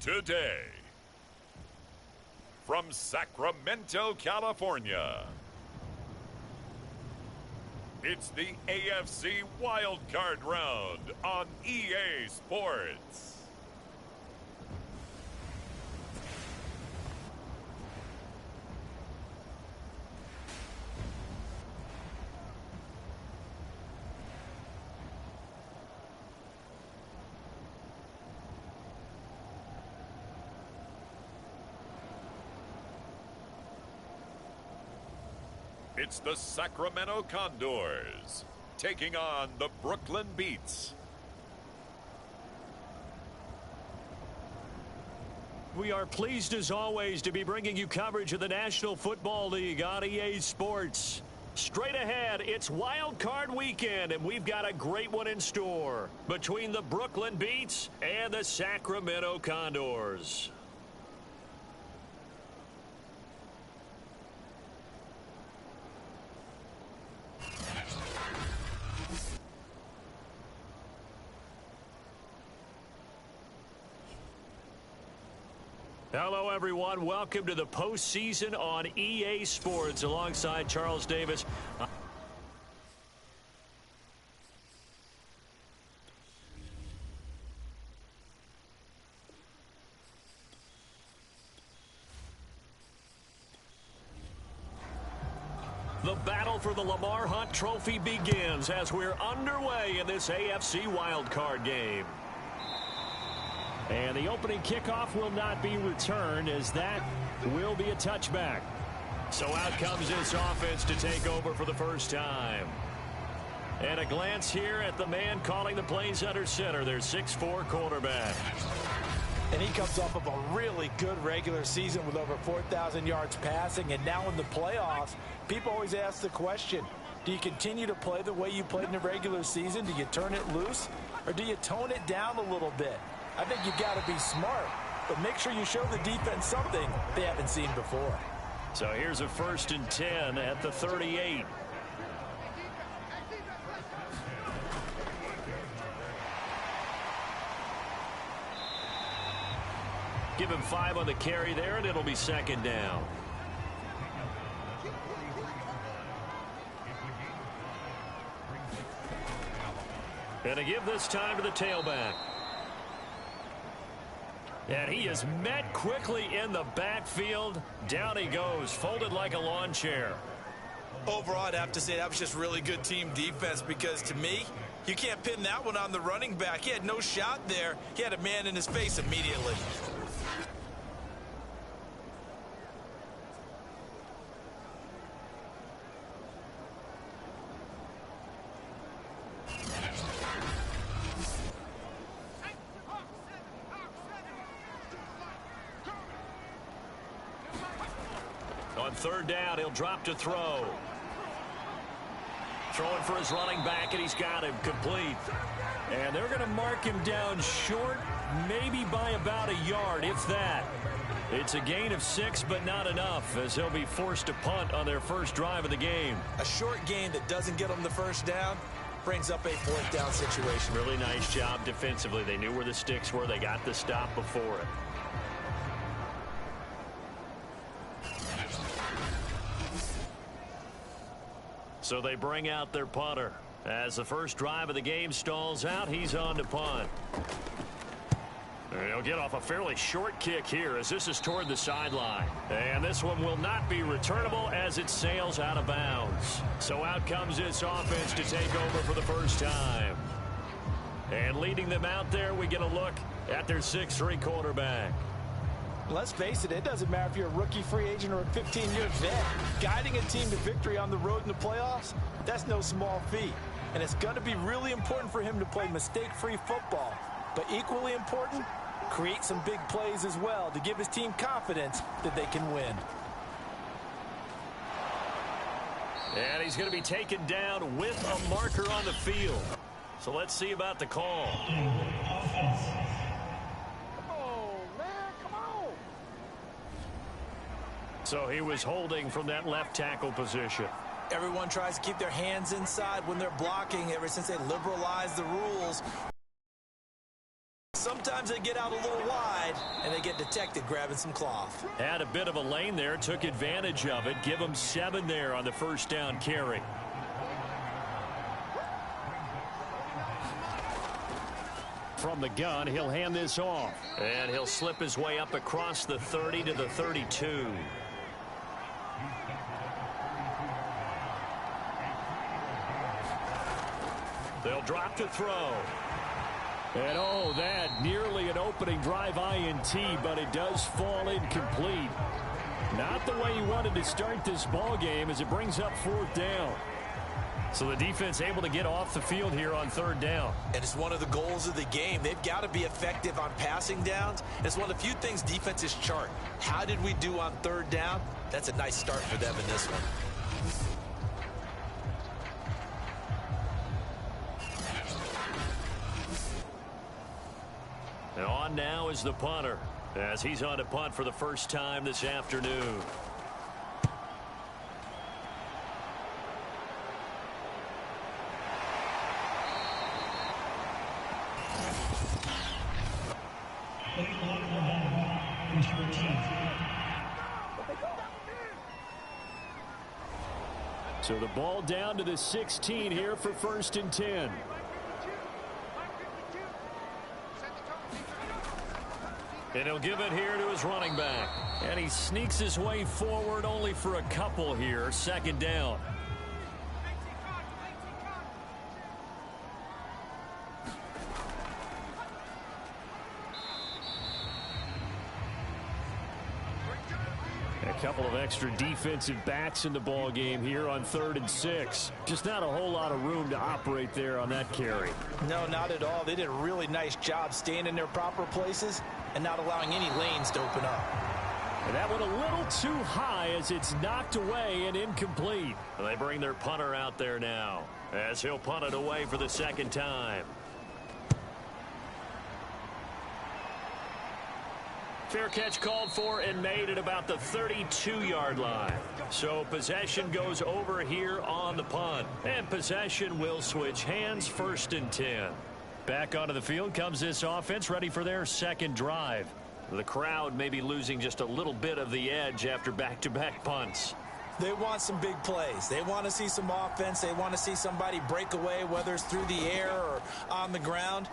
today. From Sacramento, California, it's the AFC Wildcard round on EA Sports. It's the Sacramento Condors taking on the Brooklyn Beats. We are pleased as always to be bringing you coverage of the National Football League on EA Sports. Straight ahead, it's Wild Card Weekend, and we've got a great one in store between the Brooklyn Beats and the Sacramento Condors. Hello, everyone. Welcome to the postseason on EA Sports alongside Charles Davis. The battle for the Lamar Hunt Trophy begins as we're underway in this AFC wildcard game. And the opening kickoff will not be returned, as that will be a touchback. So out comes this offense to take over for the first time. And a glance here at the man calling the plays under center, their 6'4" quarterback. And he comes off of a really good regular season with over 4,000 yards passing. And now in the playoffs, people always ask the question, do you continue to play the way you played in the regular season? Do you turn it loose? Or do you tone it down a little bit? I think you've got to be smart, but make sure you show the defense something they haven't seen before. So here's a 1st and 10 at the 38. Give him 5 on the carry there, and it'll be 2nd down. And to give this time to the tailback. And he is met quickly in the backfield. Down he goes, folded like a lawn chair. Overall, I'd have to say that was just really good team defense, because to me, you can't pin that one on the running back. He had no shot there. He had a man in his face immediately. On 3rd down, he'll drop to throw. Throwing for his running back, and he's got him complete. And they're going to mark him down short, maybe by about a yard, if that. It's a gain of 6, but not enough, as he'll be forced to punt on their first drive of the game. A short gain that doesn't get them the first down brings up a 4th down situation. Really nice job defensively. They knew where the sticks were. They got the stop before it. So they bring out their punter. As the first drive of the game stalls out, he's on to punt. He'll get off a fairly short kick here, as this is toward the sideline. And this one will not be returnable as it sails out of bounds. So out comes this offense to take over for the first time. And leading them out there, we get a look at their 6'3" quarterback. Let's face it, it doesn't matter if you're a rookie free agent or a 15-year vet. Guiding a team to victory on the road in the playoffs, that's no small feat. And it's going to be really important for him to play mistake-free football. But equally important, create some big plays as well to give his team confidence that they can win. And he's going to be taken down with a marker on the field. So let's see about the call. So he was holding from that left tackle position. Everyone tries to keep their hands inside when they're blocking ever since they liberalized the rules. Sometimes Sometimes they get out a little wide, and they get detected grabbing some cloth. Had a bit of a lane there, took advantage of it. Give them 7 there on the first down carry. From the gun, he'll hand this off. And he'll slip his way up across the 30 to the 32. They'll drop to throw. And oh, that nearly an opening drive INT, but it does fall incomplete. Not the way he wanted to start this ball game as it brings up 4th down. So the defense able to get off the field here on 3rd down. And it's one of the goals of the game. They've got to be effective on passing downs. It's one of the few things defenses chart. How did we do on 3rd down? That's a nice start for them in this one. And on now is the punter as he's on to punt for the first time this afternoon. So the ball down to the 16 here for 1st and 10. And he'll give it here to his running back. And he sneaks his way forward only for a couple here. 2nd down. A couple of extra defensive backs in the ball game here on 3rd and 6. Just not a whole lot of room to operate there on that carry. No, not at all. They did a really nice job staying in their proper places and not allowing any lanes to open up. And that one a little too high as it's knocked away and incomplete. They bring their punter out there now as he'll punt it away for the 2nd time. Fair catch called for and made at about the 32-yard line. So possession goes over here on the punt. And possession will switch hands. 1st and 10. Back onto the field comes this offense, ready for their 2nd drive. The crowd may be losing just a little bit of the edge after back-to-back punts. They want some big plays. They want to see some offense. They want to see somebody break away, whether it's through the air or on the ground.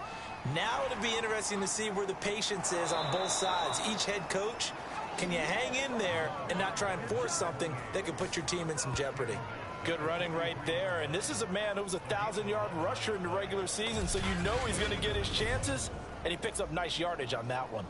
Now it'll be interesting to see where the patience is on both sides. Each head coach, can you hang in there and not try and force something that could put your team in some jeopardy? Good running right there. And this is a man who was a 1,000-yard rusher in the regular season, so you know he's going to get his chances, and he picks up nice yardage on that one.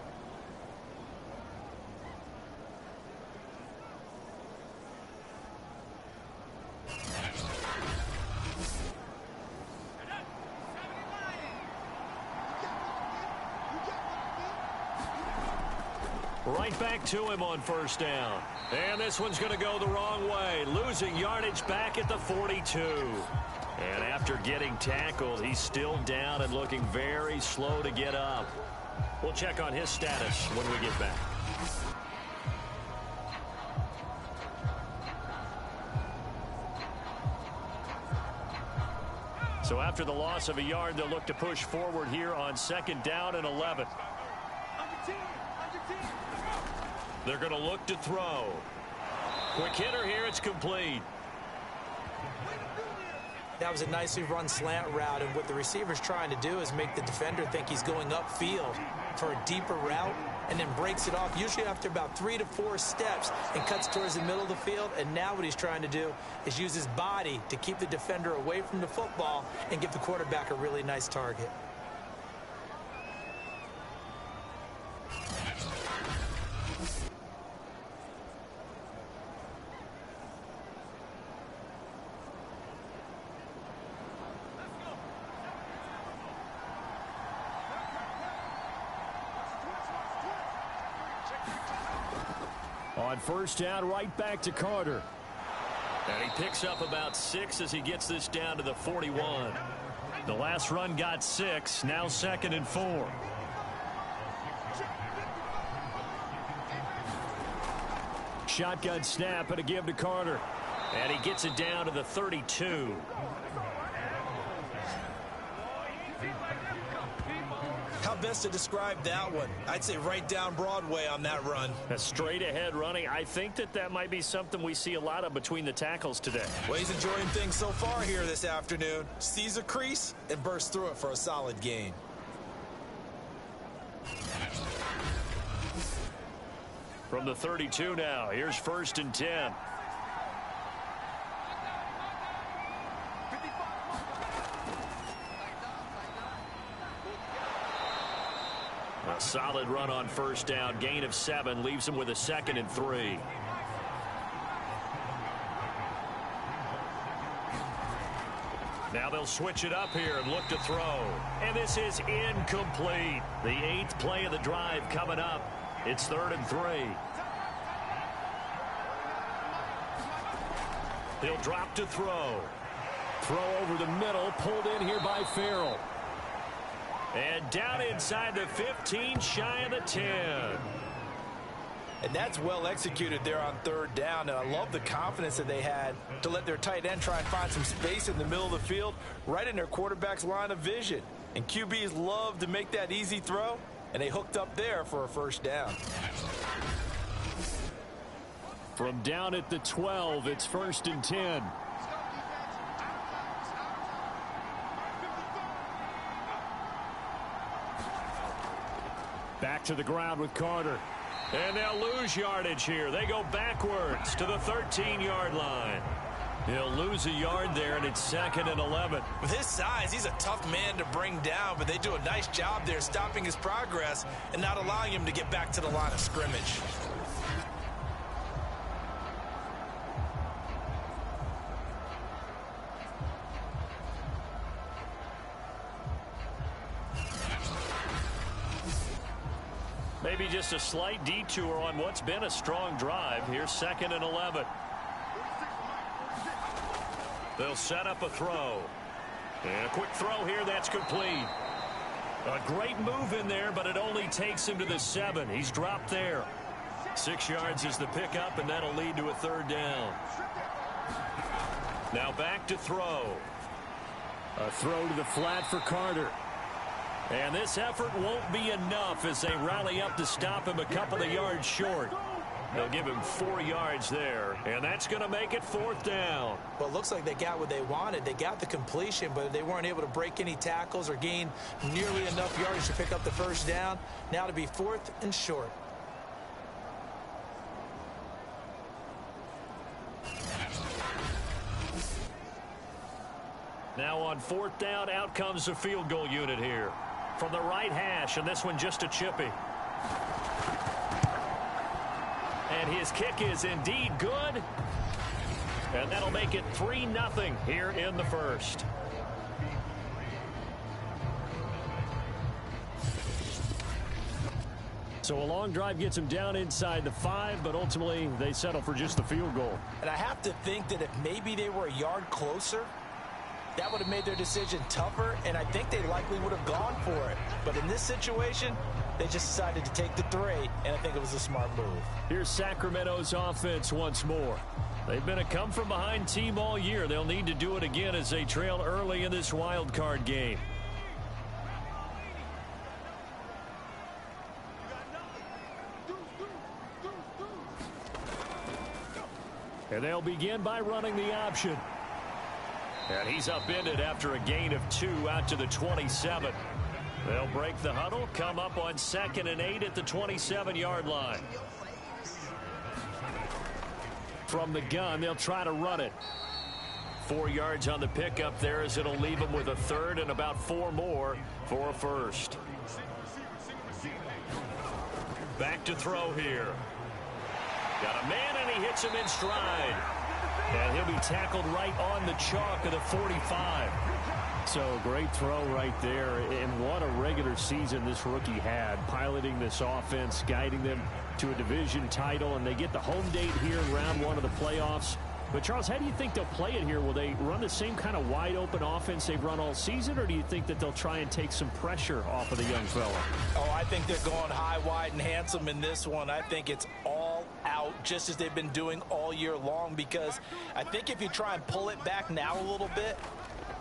Right back to him on 1st down. And this one's going to go the wrong way. Losing yardage back at the 42. And after getting tackled, he's still down and looking very slow to get up. We'll check on his status when we get back. So after the loss of a yard, they'll look to push forward here on 2nd down and 11. They're going to look to throw. Quick hitter here. It's complete. That was a nicely run slant route, and what the receiver's trying to do is make the defender think he's going upfield for a deeper route and then breaks it off, usually after about 3 to 4 steps, and cuts towards the middle of the field. And now what he's trying to do is use his body to keep the defender away from the football and give the quarterback a really nice target. On 1st down, right back to Carter. And he picks up about 6 as he gets this down to the 41. The last run got 6, now 2nd and 4. Shotgun snap and a give to Carter. And he gets it down to the 32. How best to describe that one? I'd say right down Broadway on that run. A straight-ahead running. I think that might be something we see a lot of between the tackles today. Well, he's enjoying things so far here this afternoon. Sees a crease and bursts through it for a solid gain. From the 32 now, here's 1st and 10. A solid run on 1st down. Gain of 7 leaves him with a 2nd and 3. Now they'll switch it up here and look to throw. And this is incomplete. The 8th play of the drive coming up. It's 3rd and 3. He'll drop to throw. Throw over the middle, pulled in here by Farrell. And down inside the 15, shy of the 10. And that's well executed there on 3rd down. And I love the confidence that they had to let their tight end try and find some space in the middle of the field, right in their quarterback's line of vision. And QBs love to make that easy throw, and they hooked up there for a 1st down. From down at the 12, it's 1st and 10. Back to the ground with Carter. And they'll lose yardage here. They go backwards to the 13-yard line. He'll lose a yard there, and it's 2nd and 11. With his size, he's a tough man to bring down, but they do a nice job there stopping his progress and not allowing him to get back to the line of scrimmage. Maybe just a slight detour on what's been a strong drive. Here's 2nd and 11. They'll set up a throw. And a quick throw here, that's complete. A great move in there, but it only takes him to the 7. He's dropped there. 6 yards is the pickup, and that'll lead to a 3rd down. Now back to throw. A throw to the flat for Carter. And this effort won't be enough as they rally up to stop him a couple of yards short. They'll give him 4 yards there, and that's going to make it 4th down. Well, it looks like they got what they wanted. They got the completion, but they weren't able to break any tackles or gain nearly enough yardage to pick up the 1st down. Now to be 4th and short. Now on 4th down, out comes the field goal unit here. From the right hash, and this one just a chippy. And his kick is indeed good. And that'll make it 3-0 here in the 1st. So a long drive gets him down inside the 5, but ultimately they settle for just the field goal. And I have to think that if maybe they were a yard closer, that would have made their decision tougher, and I think they likely would have gone for it. But in this situation, they just decided to take the 3, and I think it was a smart move. Here's Sacramento's offense once more. They've been a come-from-behind team all year. They'll need to do it again as they trail early in this wild card game. And they'll begin by running the option. And he's upended after a gain of 2 out to the 27. They'll break the huddle, come up on 2nd and 8 at the 27-yard line. From the gun, they'll try to run it. 4 yards on the pickup there as it'll leave them with a 3rd and about 4 more for a 1st. Back to throw here. Got a man, and he hits him in stride. And he'll be tackled right on the chalk of the 45. So great throw right there. And what a regular season this rookie had, piloting this offense, guiding them to a division title. And they get the home date here in round 1 of the playoffs. But, Charles, how do you think they'll play it here? Will they run the same kind of wide-open offense they've run all season, or do you think that they'll try and take some pressure off of the young fella? Oh, I think they're going high, wide, and handsome in this one. I think it's all out, just as they've been doing all year long, because I think if you try and pull it back now a little bit,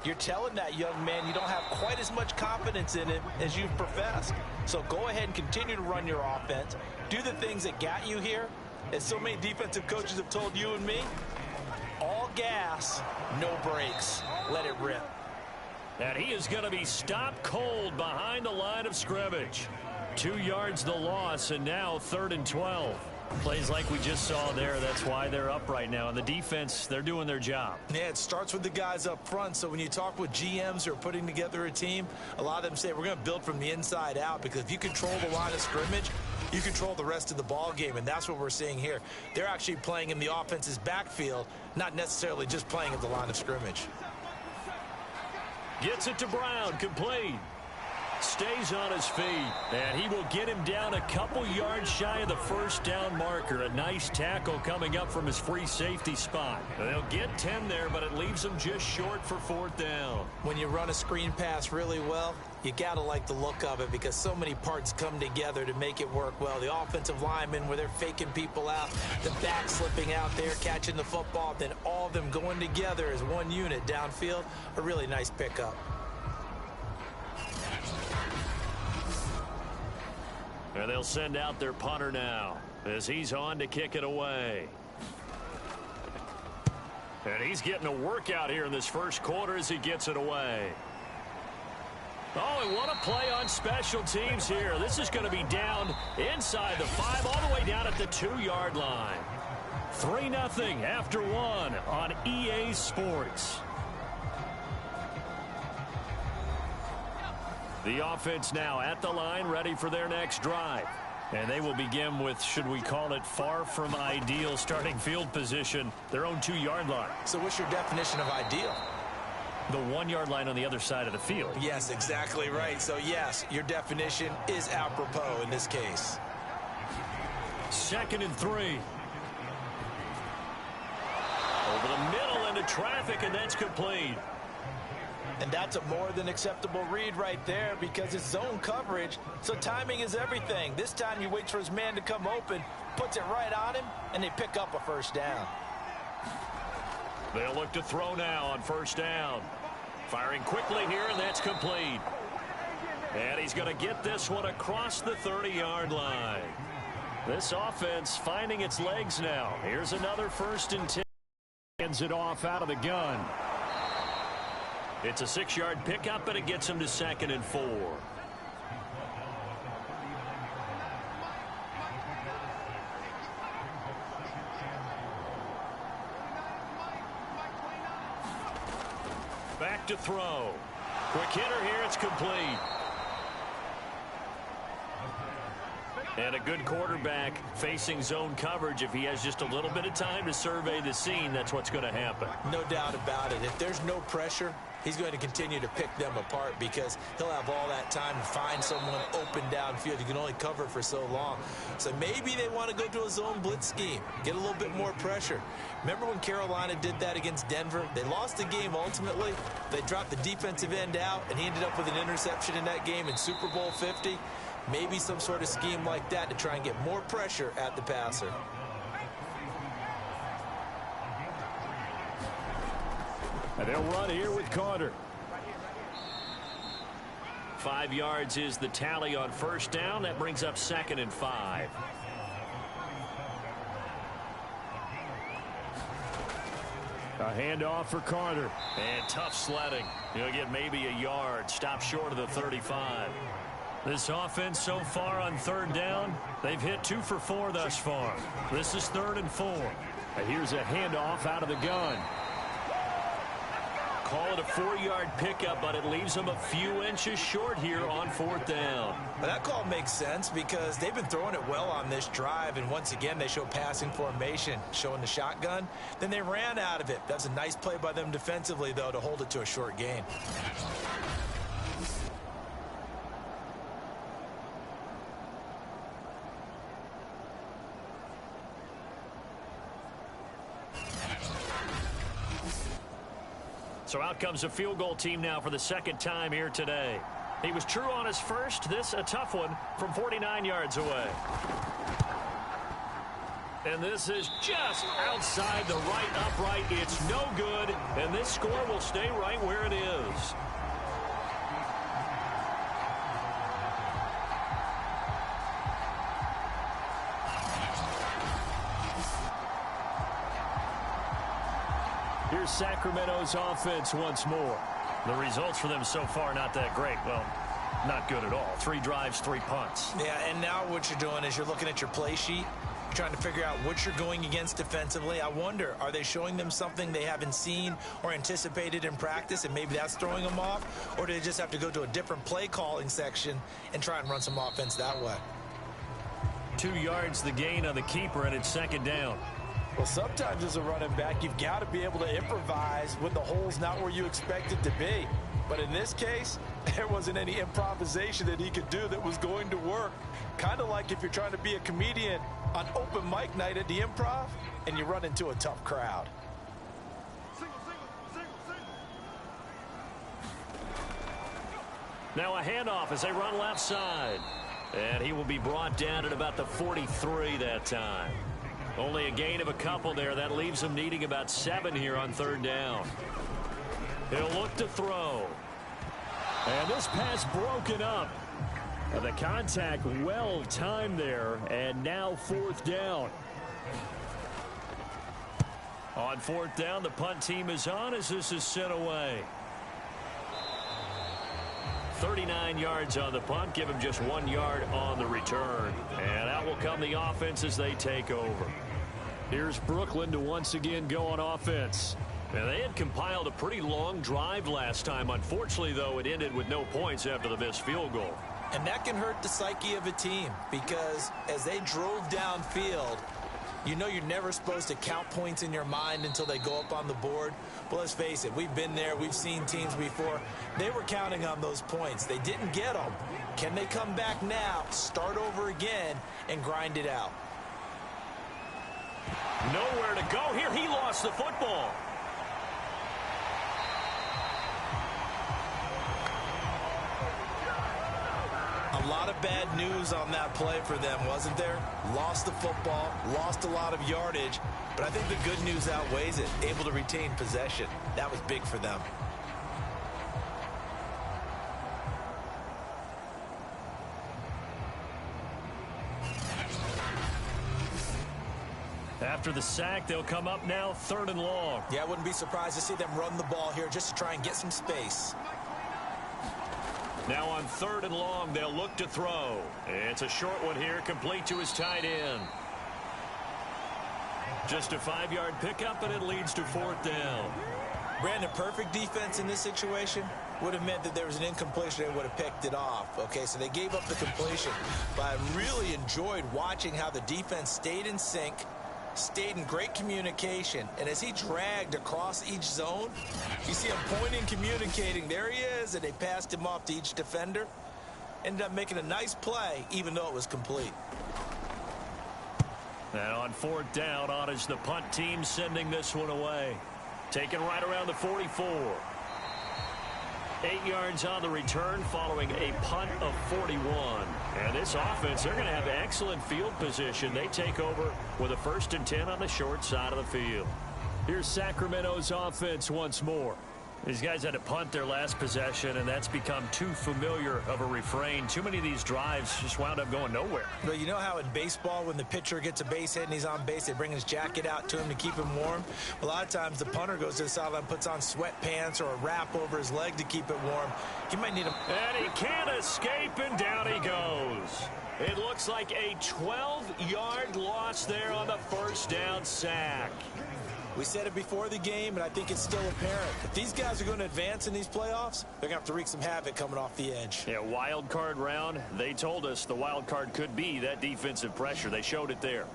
You're telling that young man you don't have quite as much confidence in him as you've professed. So go ahead and continue to run your offense. Do the things that got you here. As so many defensive coaches have told you and me, all gas, no brakes. Let it rip. And he is going to be stopped cold behind the line of scrimmage. 2 yards the loss, and now 3rd and 12. Plays like we just saw there. That's why they're up right now. And the defense, they're doing their job. Yeah, it starts with the guys up front. So when you talk with GMs who are putting together a team, a lot of them say we're going to build from the inside out, because if you control the line of scrimmage, you control the rest of the ball game, and that's what we're seeing here. They're actually playing in the offense's backfield, not necessarily just playing at the line of scrimmage. Gets it to Brown, complete. Stays on his feet, and he will get him down a couple yards shy of the first down marker. A nice tackle coming up from his free safety spot. They'll get 10 there, but it leaves them just short for 4th down. When you run a screen pass really well, you got to like the look of it, because so many parts come together to make it work well. The offensive linemen, where they're faking people out, the back slipping out there, catching the football, then all of them going together as one unit downfield. A really nice pickup. And they'll send out their punter now as he's on to kick it away. And he's getting a workout here in this first quarter as he gets it away. Oh, and what a play on special teams here. This is going to be down inside the 5, all the way down at the 2-yard line. 3-0 after 1 on EA Sports. The offense now at the line, ready for their next drive. And they will begin with, should we call it, far from ideal starting field position, their own 2-yard line. So what's your definition of ideal? The 1-yard line on the other side of the field. Yes, exactly right. So, yes, your definition is apropos in this case. 2nd and 3. Over the middle into traffic, and that's complete. And that's a more than acceptable read right there, because it's zone coverage, so timing is everything. This time he waits for his man to come open, puts it right on him, and they pick up a first down. They'll look to throw now on first down. Firing quickly here, and that's complete. And he's going to get this one across the 30-yard line. This offense finding its legs now. Here's another 1st and 10. Hands it off out of the gun. It's a 6-yard pickup, and it gets him to 2nd and 4. Back to throw. Quick hitter here. It's complete. And a good quarterback facing zone coverage. If he has just a little bit of time to survey the scene, that's what's going to happen. No doubt about it. If there's no pressure, he's going to continue to pick them apart, because he'll have all that time to find someone open downfield. You can only cover for so long. So maybe they want to go to a zone blitz scheme, get a little bit more pressure. Remember when Carolina did that against Denver? They lost the game ultimately. They dropped the defensive end out, and he ended up with an interception in that game in Super Bowl 50. Maybe some sort of scheme like that to try and get more pressure at the passer. And they'll run here with Carter. 5 yards is the tally on first down. That brings up 2nd and 5. A handoff for Carter. And tough sledding. He'll get maybe a yard. Stop short of the 35. This offense so far on 3rd down, they've hit 2 for 4 thus far. This is 3rd and 4. And here's a handoff out of the gun. Call it a 4-yard pickup, but it leaves them a few inches short here on 4th down. Well, that call makes sense, because they've been throwing it well on this drive, and once again they show passing formation, showing the shotgun. Then they ran out of it. That's a nice play by them defensively, though, to hold it to a short gain. So out comes a field goal team now for the 2nd time here today. He was true on his first. This a tough one from 49 yards away. And this is just outside the right upright. It's no good, and this score will stay right where it is. Here's Sacramento's offense once more. The results for them so far not that great. Well, not good at all. 3 drives, 3 punts. Yeah, and now what you're doing is you're looking at your play sheet. You're trying to figure out what you're going against defensively. I wonder, are they showing them something they haven't seen or anticipated in practice, and maybe that's throwing them off? Or do they just have to go to a different play calling section and try and run some offense that way? 2 yards the gain on the keeper, and it's second down. Well, sometimes as a running back, you've got to be able to improvise when the hole's not where you expect it to be. But in this case, there wasn't any improvisation that he could do that was going to work. Kind of like if you're trying to be a comedian on open mic night at the Improv and you run into a tough crowd. Now a handoff as they run left side. And he will be brought down at about the 43 that time. Only a gain of a couple there. That leaves him needing about 7 here on third down. He'll look to throw. And this pass broken up. The contact well timed there. And now fourth down. On fourth down, the punt team is on as this is sent away. 39 yards on the punt. Give him just 1 yard on the return. And out will come the offense as they take over. Here's Brooklyn to once again go on offense. And they had compiled a pretty long drive last time. Unfortunately, though, it ended with no points after the missed field goal. And that can hurt the psyche of a team because as they drove downfield, you know you're never supposed to count points in your mind until they go up on the board. But let's face it, we've been there. We've seen teams before. They were counting on those points. They didn't get them. Can they come back now, start over again, and grind it out? Nowhere to go here. He lost the football. A lot of bad news on that play for them, wasn't there? Lost the football, lost a lot of yardage, but I think the good news outweighs it. Able to retain possession. That was big for them. After the sack, they'll come up now third and long. Yeah, I wouldn't be surprised to see them run the ball here just to try and get some space. Now on third and long, they'll look to throw. It's a short one here, complete to his tight end. Just a 5-yard pickup, and it leads to fourth down. Brandon, perfect defense in this situation would have meant that there was an incompletion. They would have picked it off. Okay, so they gave up the completion. But I really enjoyed watching how the defense stayed in sync, stayed in great communication, and as he dragged across each zone, you see him pointing, communicating. There he is, and they passed him off to each defender. Ended up making a nice play, even though it was complete. And on fourth down, on is the punt team sending this one away. Taken right around the 44. 8 yards on the return following a punt of 41. And this offense, they're going to have excellent field position. They take over with a 1st and 10 on the short side of the field. Here's Sacramento's offense once more. These guys had to punt their last possession, and that's become too familiar of a refrain. Too many of these drives just wound up going nowhere. But you know how in baseball, when the pitcher gets a base hit and he's on base, they bring his jacket out to him to keep him warm? A lot of times the punter goes to the sideline, puts on sweatpants or a wrap over his leg to keep it warm. He might need a... And he can't escape, and down he goes. It looks like a 12-yard loss there on the first down sack. We said it before the game, and I think it's still apparent. If these guys are going to advance in these playoffs, they're going to have to wreak some havoc coming off the edge. Yeah, wild card round. They told us the wild card could be that defensive pressure. They showed it there.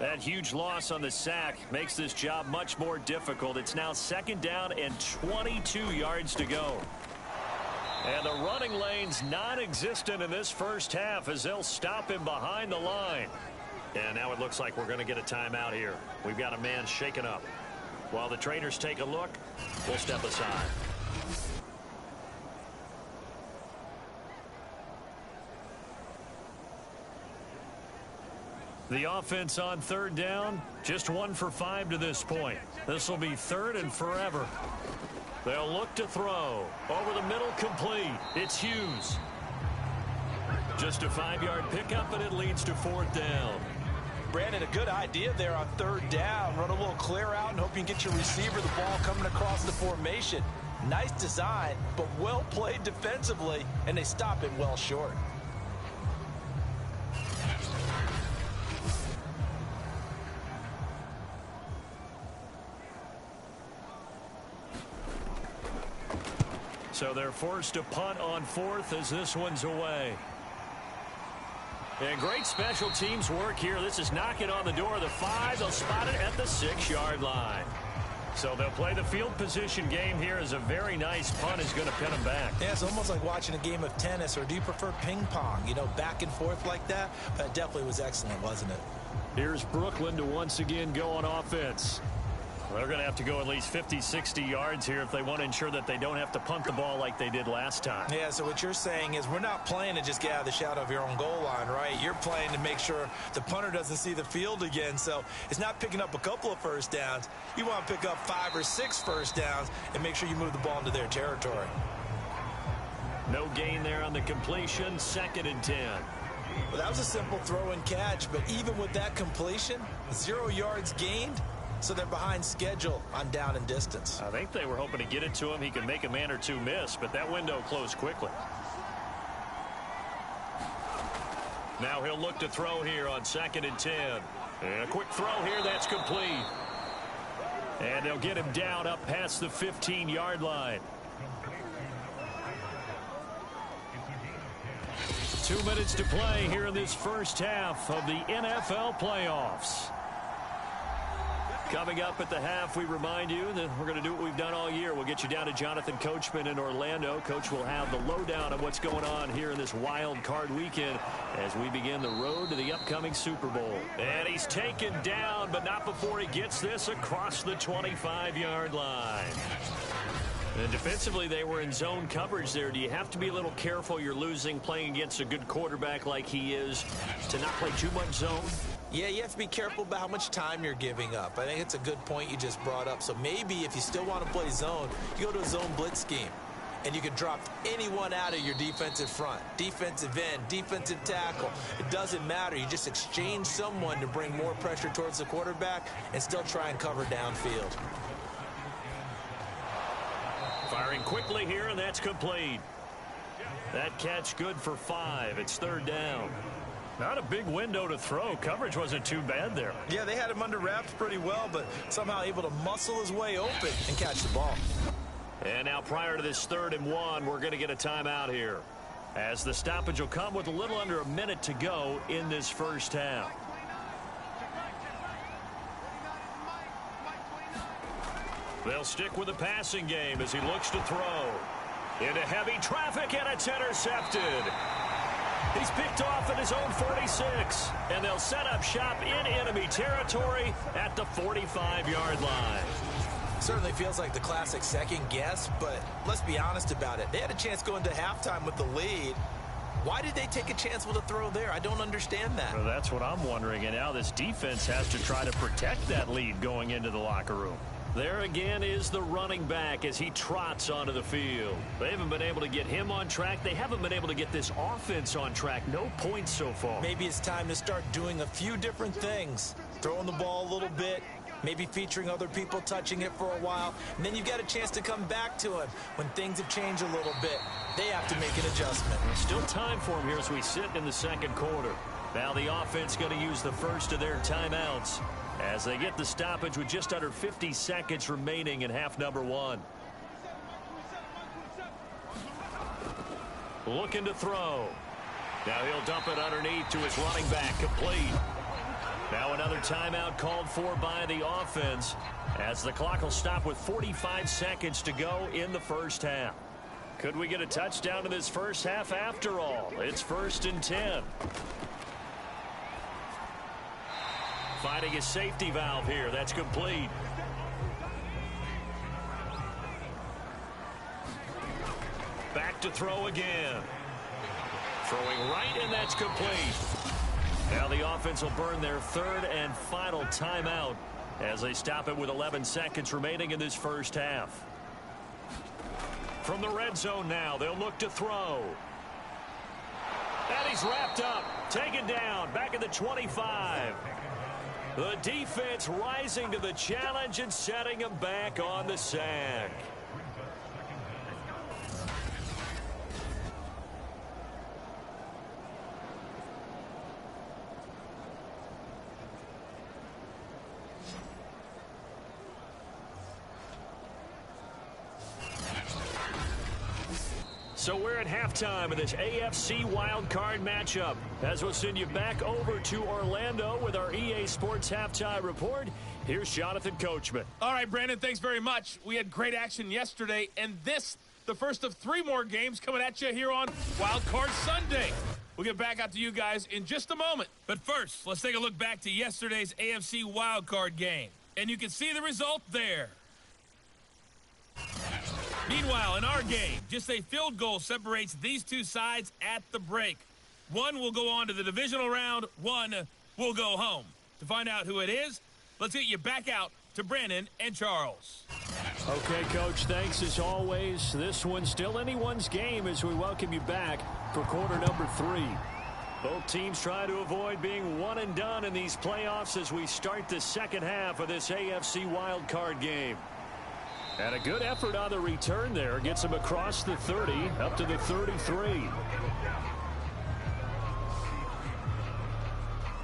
That huge loss on the sack makes this job much more difficult. It's now 2nd down and 22 yards to go. And the running lane's non-existent in this first half as they'll stop him behind the line. And now it looks like we're going to get a timeout here. We've got a man shaken up. While the trainers take a look, we'll step aside. The offense on third down, just 1 for 5 to this point. This will be third and forever. They'll look to throw. Over the middle, complete. It's Hughes. Just a 5-yard pickup, and it leads to fourth down. Brandon, a good idea there on third down. Run a little clear out and hope you can get your receiver the ball coming across the formation. Nice design, but well played defensively, and they stop it well short. So they're forced to punt on fourth as this one's away. And great special teams work here. This is knocking on the door of the 5. They'll spot it at the 6-yard line. So they'll play the field position game here as a very nice punt is going to pin them back. Yeah, it's almost like watching a game of tennis, or do you prefer ping pong? You know, back and forth like that? That definitely was excellent, wasn't it? Here's Brooklyn to once again go on offense. They're going to have to go at least 50, 60 yards here if they want to ensure that they don't have to punt the ball like they did last time. Yeah, so what you're saying is we're not playing to just get out of the shadow of your own goal line, right? You're playing to make sure the punter doesn't see the field again. So it's not picking up a couple of first downs. You want to pick up 5 or 6 first downs and make sure you move the ball into their territory. No gain there on the completion. 2nd and 10. Well, that was a simple throw and catch, but even with that completion, 0 yards gained. So they're behind schedule on down and distance. I think they were hoping to get it to him. He could make a man or two miss, but that window closed quickly. Now he'll look to throw here on 2nd and 10. And a quick throw here, that's complete. And they'll get him down up past the 15-yard line. 2 minutes to play here in this first half of the NFL playoffs. Coming up at the half, we remind you that we're going to do what we've done all year. We'll get you down to Jonathan Coachman in Orlando. Coach will have the lowdown on what's going on here in this wild card weekend as we begin the road to the upcoming Super Bowl. And he's taken down, but not before he gets this across the 25-yard line. And defensively, they were in zone coverage there. Do you have to be a little careful? You're losing playing against a good quarterback like he is to not play too much zone? Yeah, you have to be careful about how much time you're giving up. I think it's a good point you just brought up. So maybe if you still want to play zone, you go to a zone blitz scheme. And you can drop anyone out of your defensive front. Defensive end, defensive tackle. It doesn't matter. You just exchange someone to bring more pressure towards the quarterback and still try and cover downfield. Firing quickly here, and that's complete. That catch good for 5. It's 3rd down. Not a big window to throw. Coverage wasn't too bad there. Yeah, they had him under wraps pretty well, but somehow able to muscle his way open and catch the ball. And now prior to this 3rd and 1, we're going to get a timeout here, as the stoppage will come with a little under a minute to go in this first half. They'll stick with the passing game as he looks to throw. Into heavy traffic, and it's intercepted. He's picked off at his own 46, and they'll set up shop in enemy territory at the 45-yard line. Certainly feels like the classic second guess, but let's be honest about it. They had a chance going to halftime with the lead. Why did they take a chance with a throw there? I don't understand that. Well, that's what I'm wondering, and now this defense has to try to protect that lead going into the locker room. There again is the running back as he trots onto the field. They haven't been able to get him on track. They haven't been able to get this offense on track. No points so far. Maybe it's time to start doing a few different things. Throwing the ball a little bit, maybe featuring other people touching it for a while, and then you've got a chance to come back to him when things have changed a little bit. They have to make an adjustment. Still time for him here as we sit in the 2nd quarter. Now the offense going to use the first of their timeouts as they get the stoppage with just under 50 seconds remaining in half number 1. Looking to throw. Now he'll dump it underneath to his running back, complete. Now another timeout called for by the offense as the clock will stop with 45 seconds to go in the first half. Could we get a touchdown in this first half after all? It's 1st and 10. Finding a safety valve here. That's complete. Back to throw again. Throwing right, and that's complete. Now the offense will burn their third and final timeout as they stop it with 11 seconds remaining in this first half. From the red zone now, they'll look to throw. And he's wrapped up, taken down, back at the 25. The defense rising to the challenge and setting him back on the sack. So we're at halftime of this AFC Wildcard matchup. As we'll send you back over to Orlando with our EA Sports Halftime Report. Here's Jonathan Coachman. All right, Brandon, thanks very much. We had great action yesterday, and this, the first of 3 more games coming at you here on Wildcard Sunday. We'll get back out to you guys in just a moment. But first, let's take a look back to yesterday's AFC Wildcard game. And you can see the result there. Meanwhile, in our game, just a field goal separates these two sides at the break. One will go on to the divisional round, one will go home. To find out who it is, let's get you back out to Brandon and Charles. Okay, Coach, thanks as always. This one's still anyone's game as we welcome you back for quarter number 3. Both teams try to avoid being one and done in these playoffs as we start the second half of this AFC wildcard game. And a good effort on the return there. Gets him across the 30, up to the 33.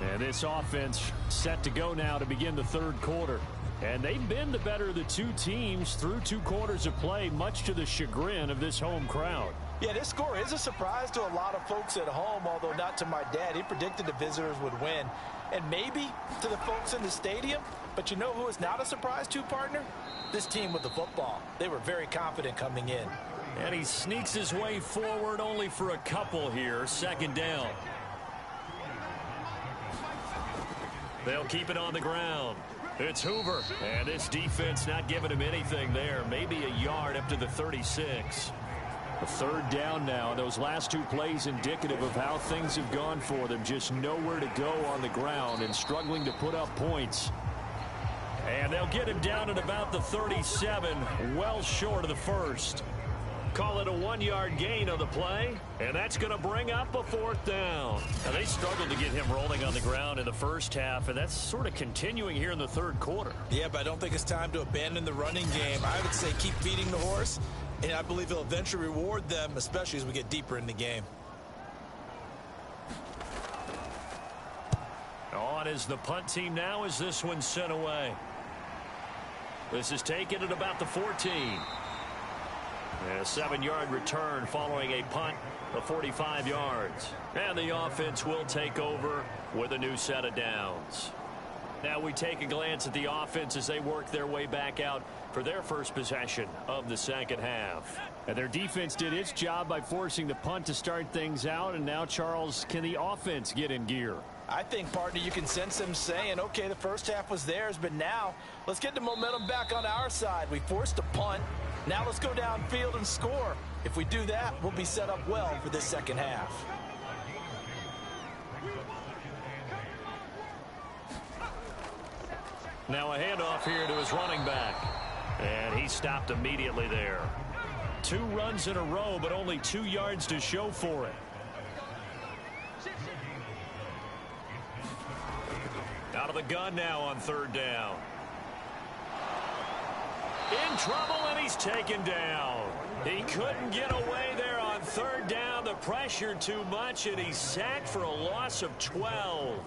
And this offense set to go now to begin the third quarter. And they've been the better of the two teams through 2 quarters of play, much to the chagrin of this home crowd. Yeah, this score is a surprise to a lot of folks at home, although not to my dad. He predicted the visitors would win. And maybe to the folks in the stadium. But you know who is not a surprise to, partner? This team with the football. They were very confident coming in. And he sneaks his way forward only for a couple here. Second down. They'll keep it on the ground. It's Hoover. And this defense not giving him anything there. Maybe a yard up to the 36. A third down now. Those last 2 plays indicative of how things have gone for them. Just nowhere to go on the ground and struggling to put up points. And they'll get him down at about the 37, well short of the first. Call it a 1-yard gain on the play, and that's going to bring up a 4th down. Now, they struggled to get him rolling on the ground in the first half, and that's sort of continuing here in the third quarter. Yeah, but I don't think it's time to abandon the running game. I would say keep feeding the horse, and I believe he'll eventually reward them, especially as we get deeper in the game. On is the punt team now as this one's sent away. This is taken at about the 14. And a 7-yard return following a punt of 45 yards. And the offense will take over with a new set of downs. Now we take a glance at the offense as they work their way back out for their first possession of the second half. And their defense did its job by forcing the punt to start things out. And now, Charles, can the offense get in gear? I think, partner, you can sense them saying, okay, the first half was theirs, but now let's get the momentum back on our side. We forced a punt. Now let's go downfield and score. If we do that, we'll be set up well for this second half. Now a handoff here to his running back. And he stopped immediately there. 2 runs in a row, but only 2 yards to show for it. Out of the gun now on 3rd down. In trouble, and he's taken down. He couldn't get away there on 3rd down. The pressure too much, and he's sacked for a loss of 12.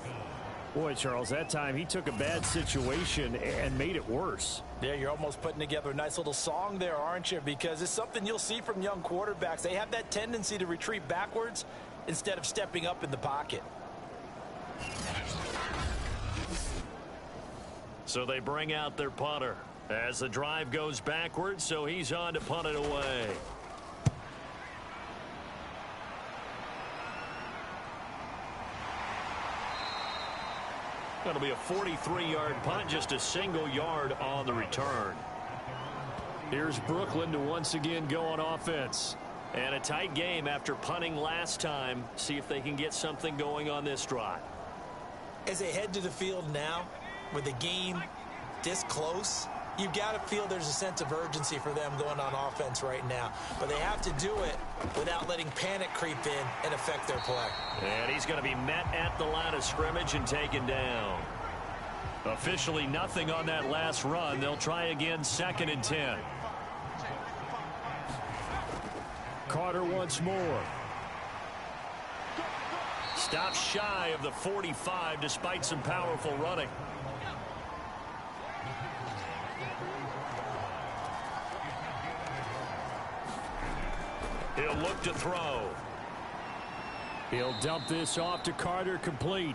Boy, Charles, that time he took a bad situation and made it worse. Yeah, you're almost putting together a nice little song there, aren't you? Because it's something you'll see from young quarterbacks. They have that tendency to retreat backwards instead of stepping up in the pocket. So they bring out their punter as the drive goes backwards, so he's on to punt it away. That'll be a 43-yard punt, just a single yard on the return. Here's Brooklyn to once again go on offense. And a tight game after punting last time. See if they can get something going on this drive. As they head to the field now, with the game this close, you've got to feel there's a sense of urgency for them going on offense right now. But they have to do it without letting panic creep in and affect their play. And he's going to be met at the line of scrimmage and taken down. Officially nothing on that last run. They'll try again, 2nd and 10. Carter once more. Stops shy of the 45 despite some powerful running. He'll look to throw. He'll dump this off to Carter, complete.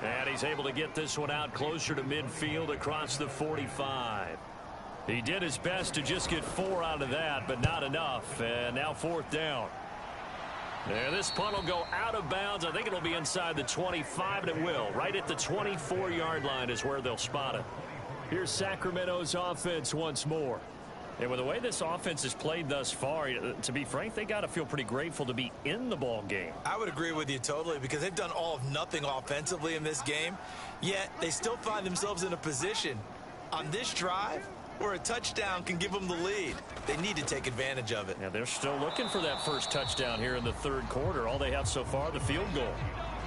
And he's able to get this one out closer to midfield across the 45. He did his best to just get 4 out of that, but not enough. And now 4th down. And this punt will go out of bounds. I think it'll be inside the 25, and it will. Right at the 24-yard line is where they'll spot it. Here's Sacramento's offense once more. And with the way this offense has played thus far, to be frank, they got to feel pretty grateful to be in the ball game. I would agree with you totally, because they've done all of nothing offensively in this game, yet they still find themselves in a position on this drive where a touchdown can give them the lead. They need to take advantage of it. Yeah, they're still looking for that first touchdown here in the 3rd quarter. All they have so far, the field goal.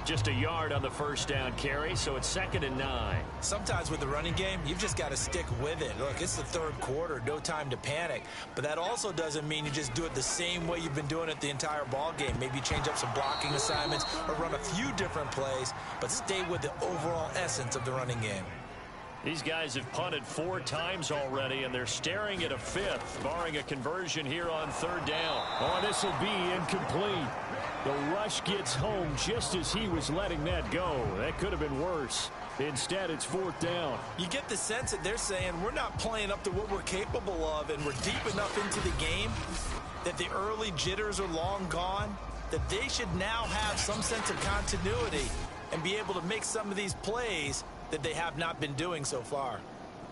Just a yard on the first down carry, so it's 2nd and 9. Sometimes with the running game, you've just got to stick with it. Look, it's the 3rd quarter, no time to panic. But that also doesn't mean you just do it the same way you've been doing it the entire ball game. Maybe change up some blocking assignments or run a few different plays, but stay with the overall essence of the running game. These guys have punted 4 times already, and they're staring at a 5th, barring a conversion here on 3rd down. Oh, this will be incomplete. The rush gets home just as he was letting that go. That could have been worse. Instead, it's 4th down. You get the sense that they're saying we're not playing up to what we're capable of, and we're deep enough into the game that the early jitters are long gone, that they should now have some sense of continuity and be able to make some of these plays that they have not been doing so far.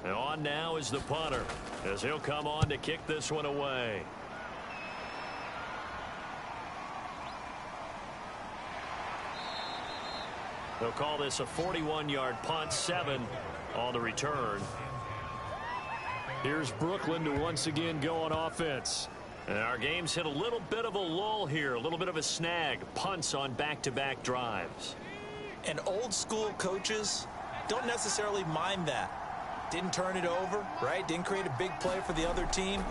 And on now is the punter, as he'll come on to kick this one away. They'll call this a 41-yard punt, 7 on the return. Here's Brooklyn to once again go on offense. And our game's hit a little bit of a lull here, a little bit of a snag. Punts on back-to-back drives. And old-school coaches don't necessarily mind that. Didn't turn it over, right? Didn't create a big play for the other team.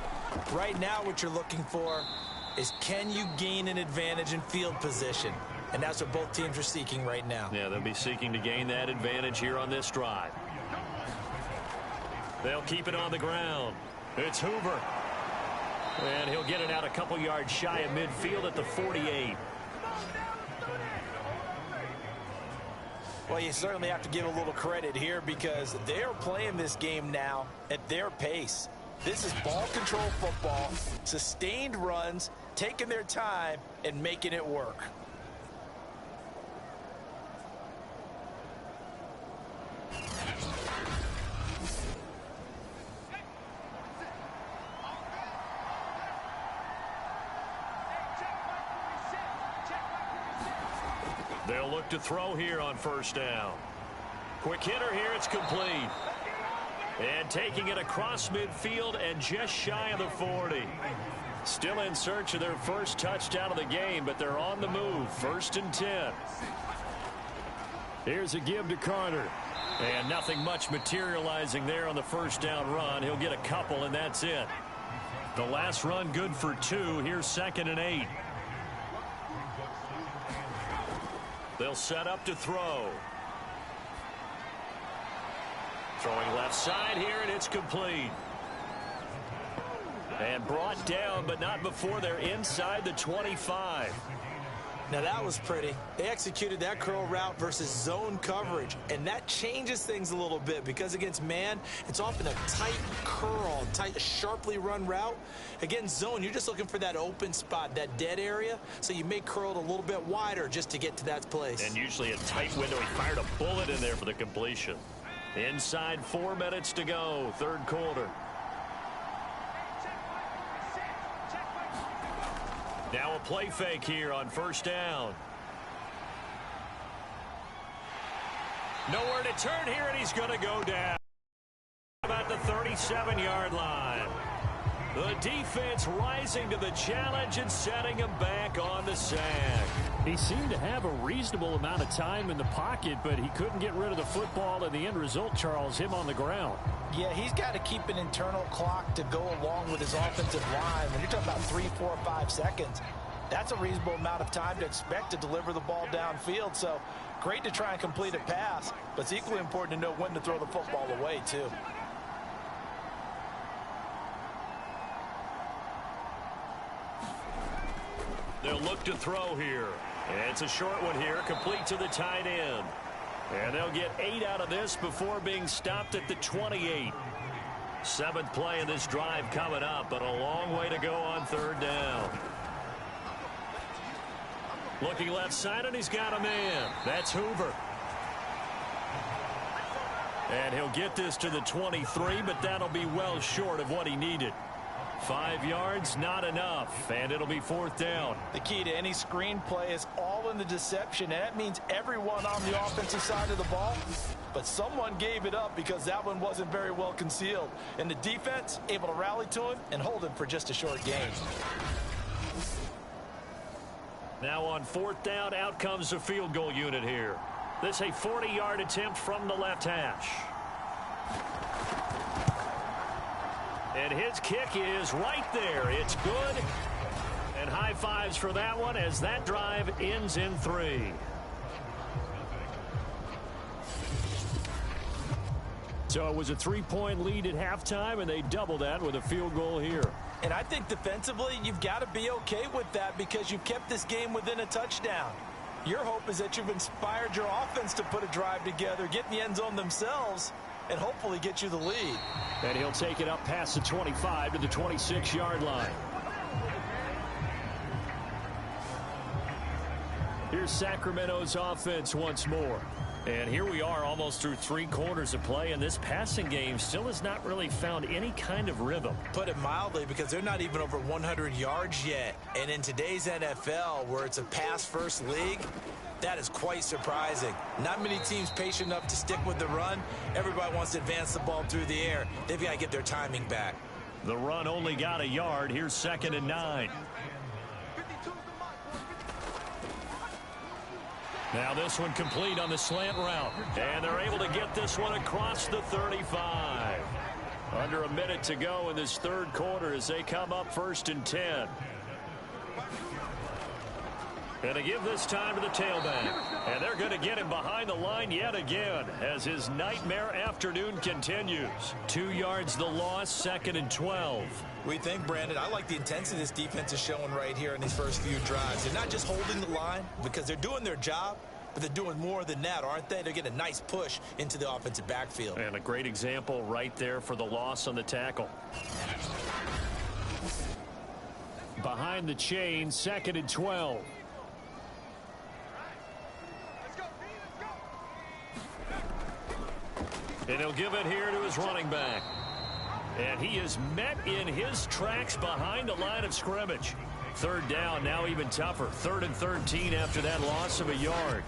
Right now what you're looking for is, can you gain an advantage in field position? And that's what both teams are seeking right now. Yeah, they'll be seeking to gain that advantage here on this drive. They'll keep it on the ground. It's Hoover. And he'll get it out a couple yards shy of midfield at the 48. Well, you certainly have to give a little credit here, because they are playing this game now at their pace. This is ball control football, sustained runs, taking their time and making it work. They'll look to throw here on 1st down. Quick hitter here, it's complete. And taking it across midfield and just shy of the 40. Still in search of their first touchdown of the game, but they're on the move. 1st and 10. Here's a give to Carter. And nothing much materializing there on the 1st down run. He'll get a couple, and that's it. The last run good for 2. Here's 2nd and 8. They'll set up to throw. Throwing left side here, and it's complete. And brought down, but not before they're inside the 25. Now that was pretty. They executed that curl route versus zone coverage, and that changes things a little bit, because against man, it's often a tight curl, tight, sharply run route. Against zone, you're just looking for that open spot, that dead area, so you may curl it a little bit wider just to get to that place. And usually a tight window. He fired a bullet in there for the completion. Inside 4 minutes to go, 3rd quarter. Now a play fake here on 1st down. Nowhere to turn here, and he's going to go down about the 37-yard line. The defense rising to the challenge and setting him back on the sack. He seemed to have a reasonable amount of time in the pocket, but he couldn't get rid of the football, and the end result, Charles, him on the ground. Yeah, he's got to keep an internal clock to go along with his offensive line. When you're talking about 3, 4, 5 seconds, that's a reasonable amount of time to expect to deliver the ball downfield. So great to try and complete a pass, but it's equally important to know when to throw the football away, too. They'll look to throw here. And it's a short one here, complete to the tight end. And they'll get 8 out of this before being stopped at the 28. 7th play in this drive coming up, but a long way to go on 3rd down. Looking left side, and he's got a man. That's Hoover. And he'll get this to the 23, but that'll be well short of what he needed. 5 yards, not enough, and it'll be 4th down. The key to any screenplay is all in the deception, and that means everyone on the offensive side of the ball. But someone gave it up because that one wasn't very well concealed. And the defense able to rally to him and hold him for just a short gain. Now on 4th down, out comes the field goal unit here. This a 40-yard attempt from the left hash. And his kick is right there. It's good. And high fives for that one as that drive ends in 3. So it was a 3-point lead at halftime, and they doubled that with a field goal here. And I think defensively, you've got to be okay with that because you've kept this game within a touchdown. Your hope is that you've inspired your offense to put a drive together, get in the end zone themselves, and hopefully get you the lead. And he'll take it up past the 25 to the 26-yard line. Here's Sacramento's offense once more. And here we are almost through 3 quarters of play, and this passing game still has not really found any kind of rhythm. Put it mildly, because they're not even over 100 yards yet. And in today's NFL, where it's a pass-first league, that is quite surprising. Not many teams patient enough to stick with the run. Everybody wants to advance the ball through the air. They've got to get their timing back. The run only got a yard. Here's 2nd and 9. Now this one complete on the slant route. And they're able to get this one across the 35. Under a minute to go in this 3rd quarter as they come up 1st and 10. And to give this time to the tailback. And they're going to get him behind the line yet again as his nightmare afternoon continues. 2 yards the loss, 2nd and 12. We think, Brandon, I like the intensity this defense is showing right here in these first few drives. They're not just holding the line because they're doing their job, but they're doing more than that, aren't they? They're getting a nice push into the offensive backfield. And a great example right there for the loss on the tackle. Behind the chain, 2nd and 12. And he'll give it here to his running back. And he is met in his tracks behind the line of scrimmage. 3rd down, now even tougher. 3rd and 13 after that loss of a yard.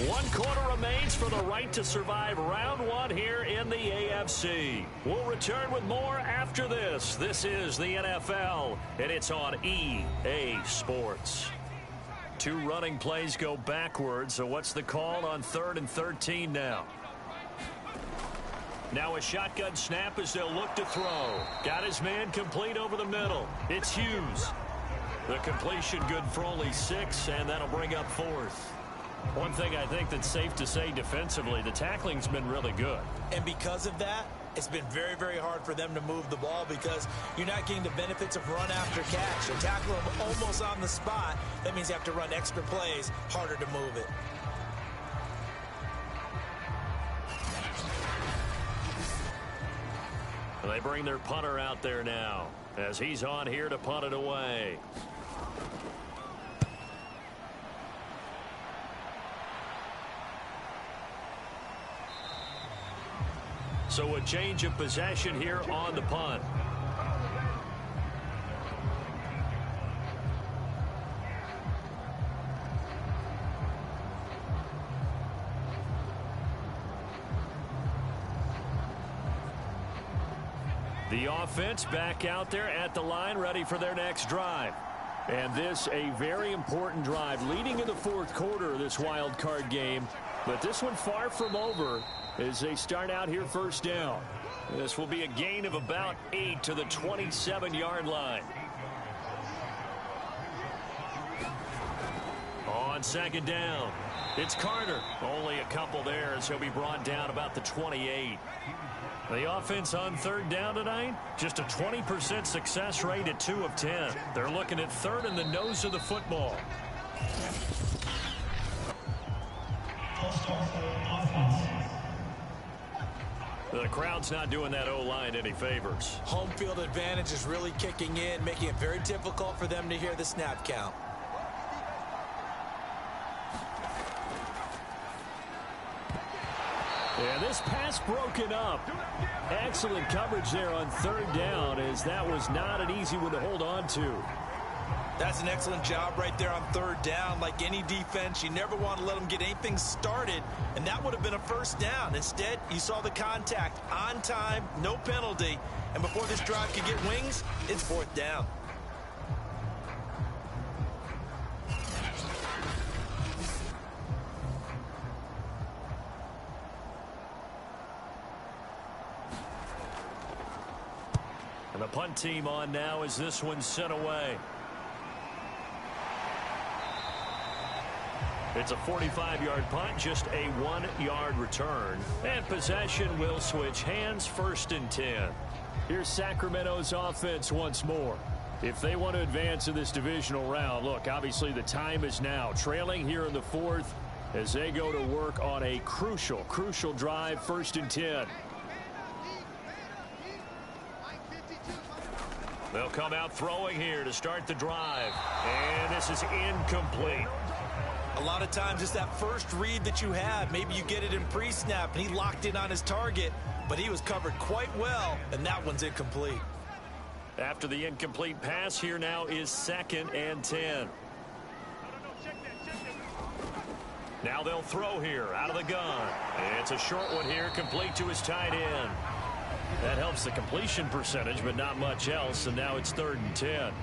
One quarter remains for the right to survive round 1 here in the AFC. We'll return with more after this. This is the NFL, and it's on EA Sports. 2 running plays go backwards, so what's the call on 3rd and 13 now? Now a shotgun snap as they'll look to throw. Got his man complete over the middle. It's Hughes. The completion good for only 6, and that'll bring up 4th. One thing I think that's safe to say defensively, the tackling's been really good. And because of that, it's been very, very hard for them to move the ball because you're not getting the benefits of run after catch. You're tackling them almost on the spot. That means you have to run extra plays, harder to move it. They bring their punter out there now as he's on here to punt it away. So a change of possession here on the punt. The offense back out there at the line, ready for their next drive. And this a very important drive leading in the fourth quarter of this wild card game. But this one far from over as they start out here first down. This will be a gain of about 8 to the 27-yard line. On second down, it's Carter. Only a couple there as he'll be brought down about the 28. The offense on third down tonight, just a 20% success rate at 2 of 10. They're looking at third in the nose of the football. The crowd's not doing that O-line any favors. Home field advantage is really kicking in, making it very difficult for them to hear the snap count. Yeah, this pass broken up. Excellent coverage there on third down, as that was not an easy one to hold on to. That's an excellent job right there on third down. Like any defense, you never want to let them get anything started, and that would have been a first down. Instead, you saw the contact on time, no penalty, and before this drive could get wings, it's fourth down. And the punt team on now as this one's sent away. It's a 45-yard punt, just a 1-yard return. And possession will switch hands, first and 10. Here's Sacramento's offense once more. If they want to advance in this divisional round, look, obviously the time is now. Trailing here in the fourth as they go to work on a crucial drive, first and 10. They'll come out throwing here to start the drive. And this is incomplete. A lot of times it's that first read that you have. Maybe you get it in pre-snap, and he locked in on his target, but he was covered quite well, and that one's incomplete. After the incomplete pass, here now is second and 10. Now they'll throw here out of the gun. It's a short one here, complete to his tight end. That helps the completion percentage, but not much else, and now it's third and 10.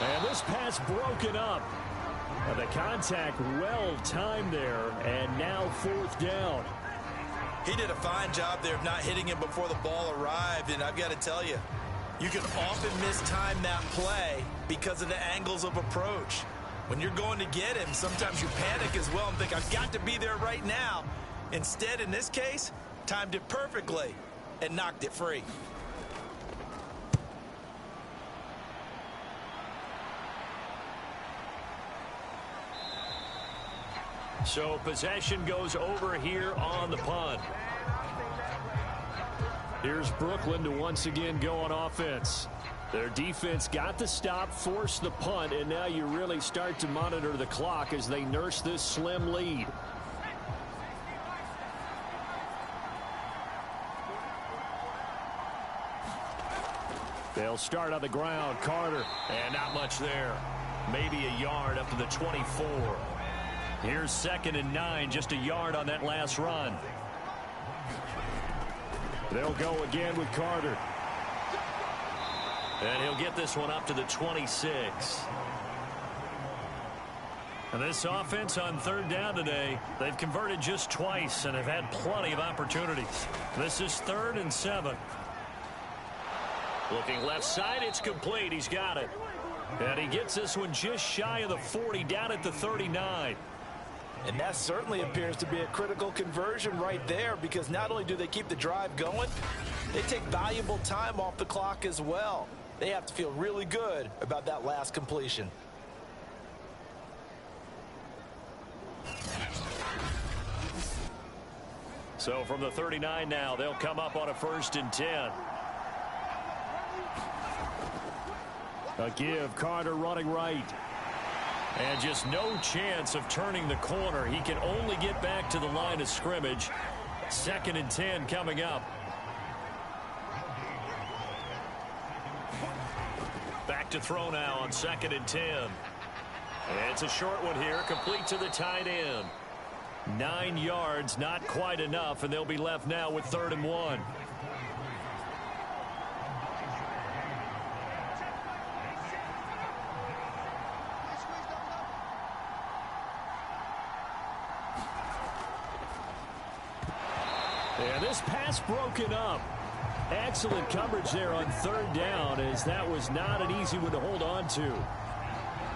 And this pass broken up. And the contact well timed there, and now fourth down. He did a fine job there of not hitting him before the ball arrived, and I've got to tell you, you can often mistime that play because of the angles of approach. When you're going to get him, sometimes you panic as well and think, I've got to be there right now. Instead, in this case, timed it perfectly and knocked it free. So possession goes over here on the punt. Here's Brooklyn to once again go on offense. Their defense got the stop, forced the punt, and now you really start to monitor the clock as they nurse this slim lead. They'll start on the ground. Carter. And not much there. Maybe a yard up to the 24. Here's second and 9, just a yard on that last run. They'll go again with Carter. And he'll get this one up to the 26. And this offense on third down today, they've converted just twice and have had plenty of opportunities. This is third and 7. Looking left side, it's complete. He's got it. And he gets this one just shy of the 40, down at the 39. And that certainly appears to be a critical conversion right there, because not only do they keep the drive going, they take valuable time off the clock as well. They have to feel really good about that last completion. So from the 39 now, they'll come up on a first and 10. A give, Carter running right. And just no chance of turning the corner. He can only get back to the line of scrimmage. 2nd and 10 coming up. Back to throw now on 2nd and 10. And it's a short one here, complete to the tight end. 9 yards, not quite enough, and they'll be left now with 3rd and 1. And this pass broken up. Excellent coverage there on 3rd down, as that was not an easy one to hold on to.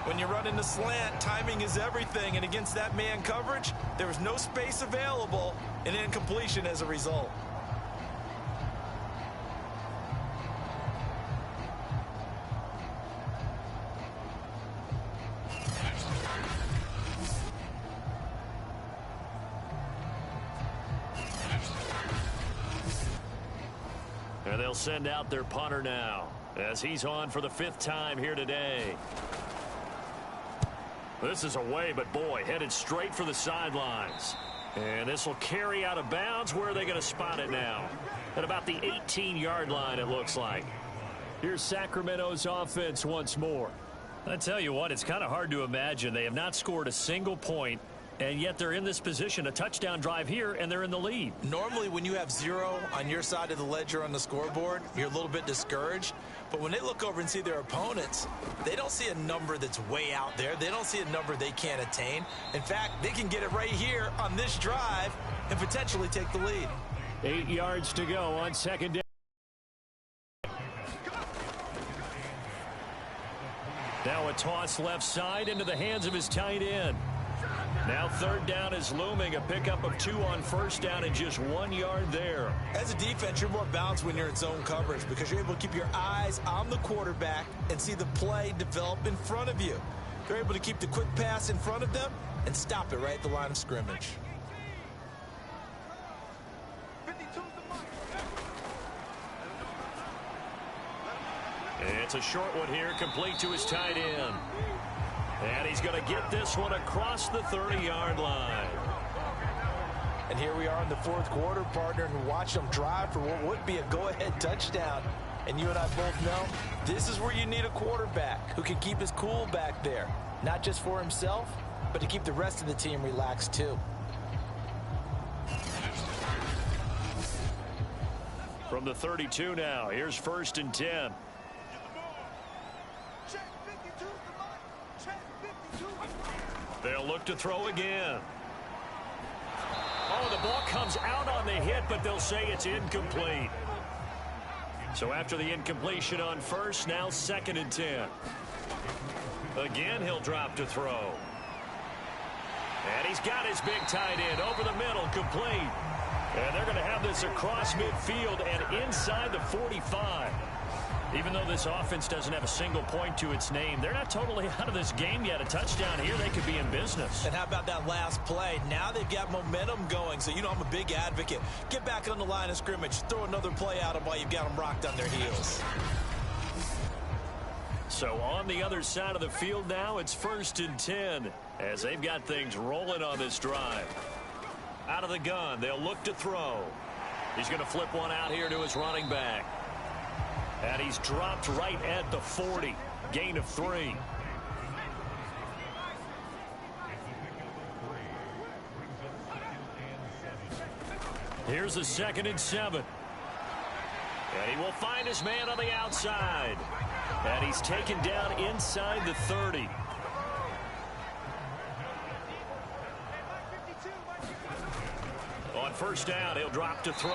When you run in the slant, timing is everything, and against that man coverage, there was no space available, and incompletion as a result. And they'll send out their punter now, as he's on for the 5th time here today. This is away, but boy, headed straight for the sidelines. And this will carry out of bounds. Where are they going to spot it now? At about the 18-yard line, it looks like. Here's Sacramento's offense once more. I tell you what, it's kind of hard to imagine. They have not scored a single point, and yet they're in this position, a touchdown drive here, and they're in the lead. Normally, when you have 0 on your side of the ledger on the scoreboard, you're a little bit discouraged. But when they look over and see their opponents, they don't see a number that's way out there. They don't see a number they can't attain. In fact, they can get it right here on this drive and potentially take the lead. 8 yards to go on 2nd down. Now a toss left side into the hands of his tight end. Now 3rd down is looming, a pickup of 2 on 1st down and just 1 yard there. As a defense, you're more balanced when you're in zone coverage because you're able to keep your eyes on the quarterback and see the play develop in front of you. They're able to keep the quick pass in front of them and stop it right at the line of scrimmage. It's a short one here, complete to his tight end. And he's going to get this one across the 30-yard line. And here we are in the 4th quarter, partner, and watch them drive for what would be a go-ahead touchdown. And you and I both know this is where you need a quarterback who can keep his cool back there. Not just for himself, but to keep the rest of the team relaxed too. From the 32 now, here's 1st and 10. They'll look to throw again. Oh, the ball comes out on the hit, but they'll say it's incomplete. So after the incompletion on 1st, now 2nd and 10. Again, he'll drop to throw. And he's got his big tight end over the middle, complete. And they're going to have this across midfield and inside the 45. Even though this offense doesn't have a single point to its name, they're not totally out of this game yet. A touchdown here, they could be in business. And how about that last play? Now they've got momentum going. So, you know, I'm a big advocate. Get back on the line of scrimmage. Throw another play at them while you've got them rocked on their heels. So on the other side of the field now, it's 1st and 10 as they've got things rolling on this drive. Out of the gun, they'll look to throw. He's going to flip one out here to his running back. And he's dropped right at the 40. Gain of 3. Here's a 2nd and 7. And he will find his man on the outside. And he's taken down inside the 30. On 1st down, he'll drop to throw.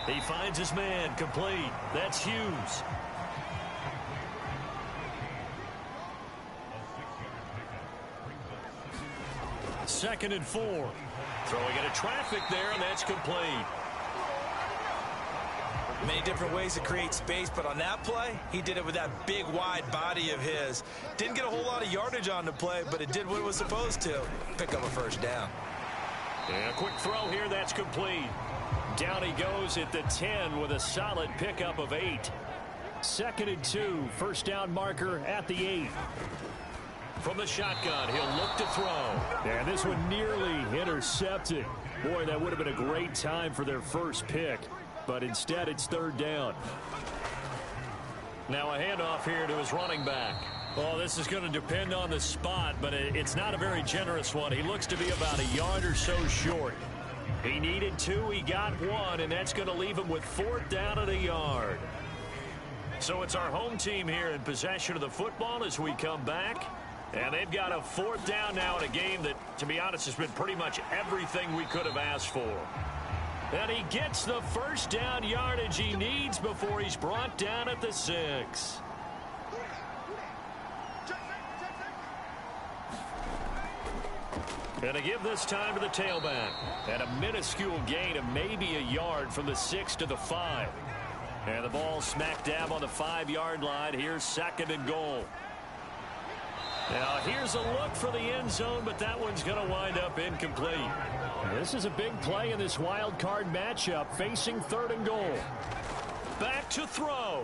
He finds his man, complete. That's Hughes. Second and 4. Throwing into traffic there, and that's complete. Many different ways to create space, but on that play, he did it with that big, wide body of his. Didn't get a whole lot of yardage on the play, but it did what it was supposed to. Pick up a 1st down. And a quick throw here, that's complete. Down he goes at the 10 with a solid pickup of 8. 2nd and 2. First down marker at the 8. From the shotgun, he'll look to throw. And this one nearly intercepted. Boy, that would have been a great time for their first pick. But instead, it's 3rd down. Now a handoff here to his running back. Well, this is going to depend on the spot, but it's not a very generous one. He looks to be about a yard or so short. He needed 2, he got 1, and that's going to leave him with 4th down and a yard. So it's our home team here in possession of the football as we come back. And they've got a 4th down now in a game that, to be honest, has been pretty much everything we could have asked for. And he gets the first down yardage he needs before he's brought down at the 6. And to give this time to the tailback. And a minuscule gain of maybe a yard from the 6 to the 5. And the ball smack dab on the 5-yard line. Here's 2nd and goal. Now here's a look for the end zone, but that one's going to wind up incomplete. This is a big play in this wild card matchup, facing 3rd and goal. Back to throw.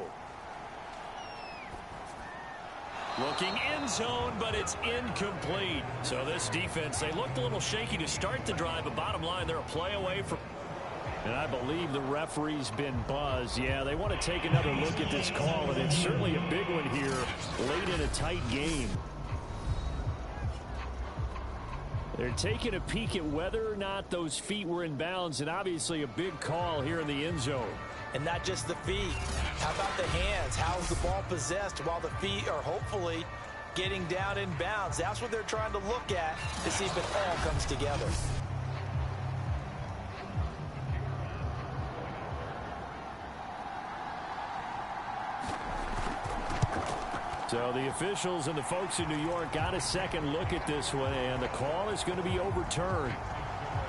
Looking end zone, but it's incomplete. So this defense, they looked a little shaky to start the drive, but bottom line, they're a play away from... And I believe the referee's been buzzed. Yeah, they want to take another look at this call, and it's certainly a big one here late in a tight game. They're taking a peek at whether or not those feet were in bounds, and obviously a big call here in the end zone. And not just the feet. How about the hands? How's the ball possessed while the feet are hopefully getting down in bounds? That's what they're trying to look at to see if it all comes together. So the officials and the folks in New York got a second look at this one, and the call is going to be overturned.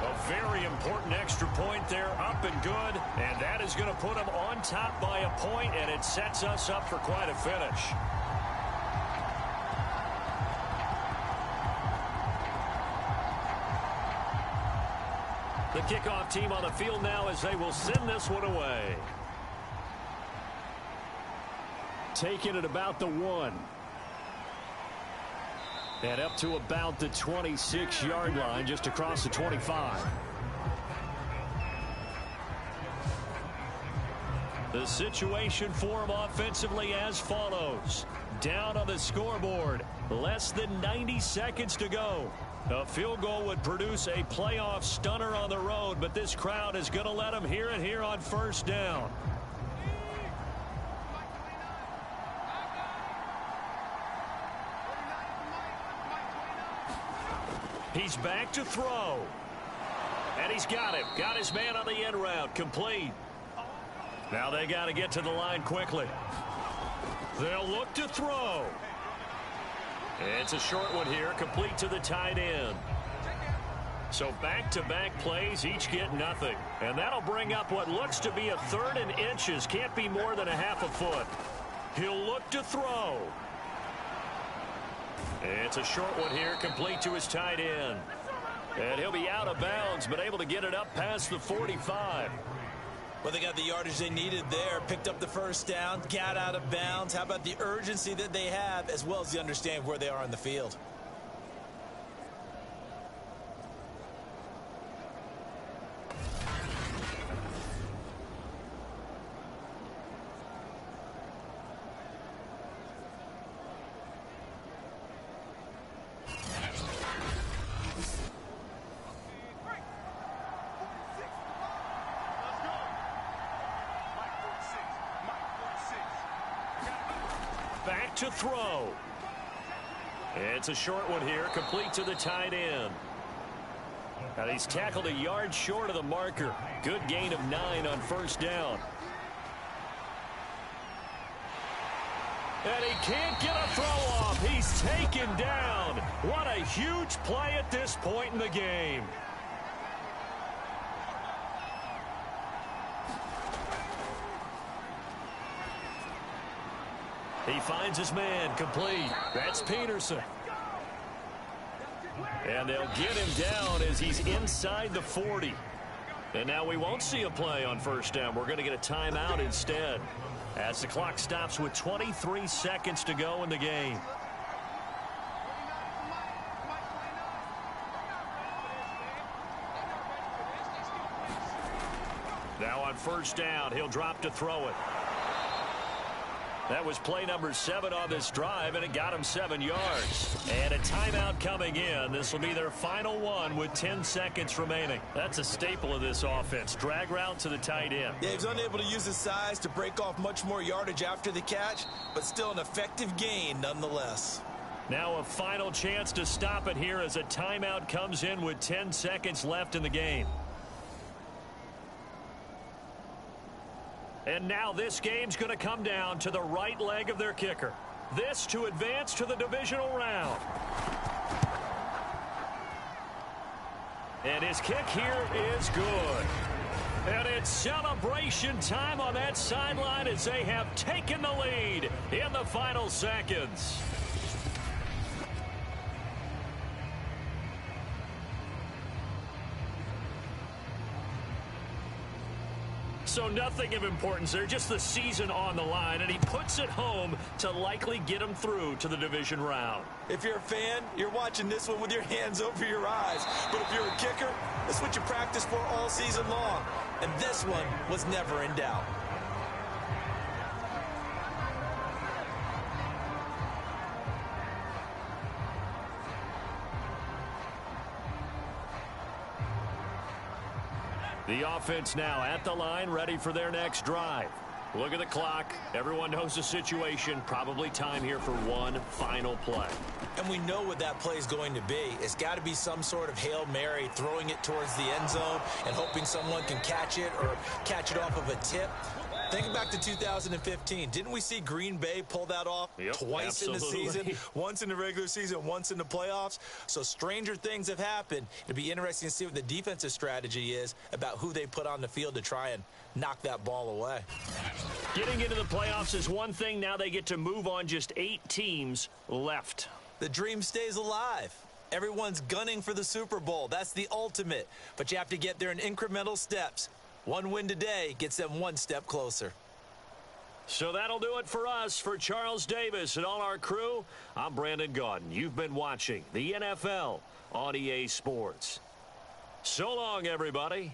A very important extra point there, up and good, and that is going to put them on top by a point, and it sets us up for quite a finish. The kickoff team on the field now as they will send this one away. Taking it about the 1. And up to about the 26-yard line, just across the 25. The situation for him offensively as follows. Down on the scoreboard, less than 90 seconds to go. A field goal would produce a playoff stunner on the road, but this crowd is going to let them hear it here on 1st down. He's back to throw. And he's got him. Got his man on the end route. Complete. Now they got to get to the line quickly. They'll look to throw. It's a short one here. Complete to the tight end. So back-to-back plays, each get nothing. And that'll bring up what looks to be a 3rd and inches. Can't be more than a half a foot. He'll look to throw. It's a short one here, complete to his tight end. And he'll be out of bounds, but able to get it up past the 45. Well, they got the yardage they needed there, picked up the first down, got out of bounds. How about the urgency that they have, as well as the understanding of where they are on the field? Back to throw. It's a short one here, complete to the tight end. And he's tackled a yard short of the marker. Good gain of 9 on 1st down. And he can't get a throw off. He's taken down. What a huge play at this point in the game. He finds his man, complete. That's Peterson. And they'll get him down as he's inside the 40. And now we won't see a play on 1st down. We're going to get a timeout instead. as the clock stops with 23 seconds to go in the game. Now on first down, he'll drop to throw it. That was play number 7 on this drive, and it got him 7 yards. And a timeout coming in. This will be their final one with 10 seconds remaining. That's a staple of this offense. Drag route to the tight end. Yeah, he was unable to use his size to break off much more yardage after the catch, but still an effective gain nonetheless. Now a final chance to stop it here as a timeout comes in with 10 seconds left in the game. And now this game's going to come down to the right leg of their kicker. This to advance to the divisional round. And his kick here is good. And it's celebration time on that sideline as they have taken the lead in the final seconds. So nothing of importance there, just the season on the line, and he puts it home to likely get him through to the division round. If you're a fan, you're watching this one with your hands over your eyes. But if you're a kicker, that's what you practice for all season long. And this one was never in doubt. The offense now at the line, ready for their next drive. Look at the clock. Everyone knows the situation. Probably time here for one final play. And we know what that play is going to be. It's got to be some sort of Hail Mary, throwing it towards the end zone and hoping someone can catch it or catch it off of a tip. Think back to 2015. Didn't we see Green Bay pull that off twice in the season? Once in the regular season, once in the playoffs. So stranger things have happened. It'll be interesting to see what the defensive strategy is about who they put on the field to try and knock that ball away. Getting into the playoffs is one thing. Now they get to move on. Just 8 teams left. The dream stays alive. Everyone's gunning for the Super Bowl. That's the ultimate. But you have to get there in incremental steps. One win today gets them one step closer. So that'll do it for us. For Charles Davis and all our crew, I'm Brandon Gaudin. You've been watching the NFL on EA Sports. So long, everybody.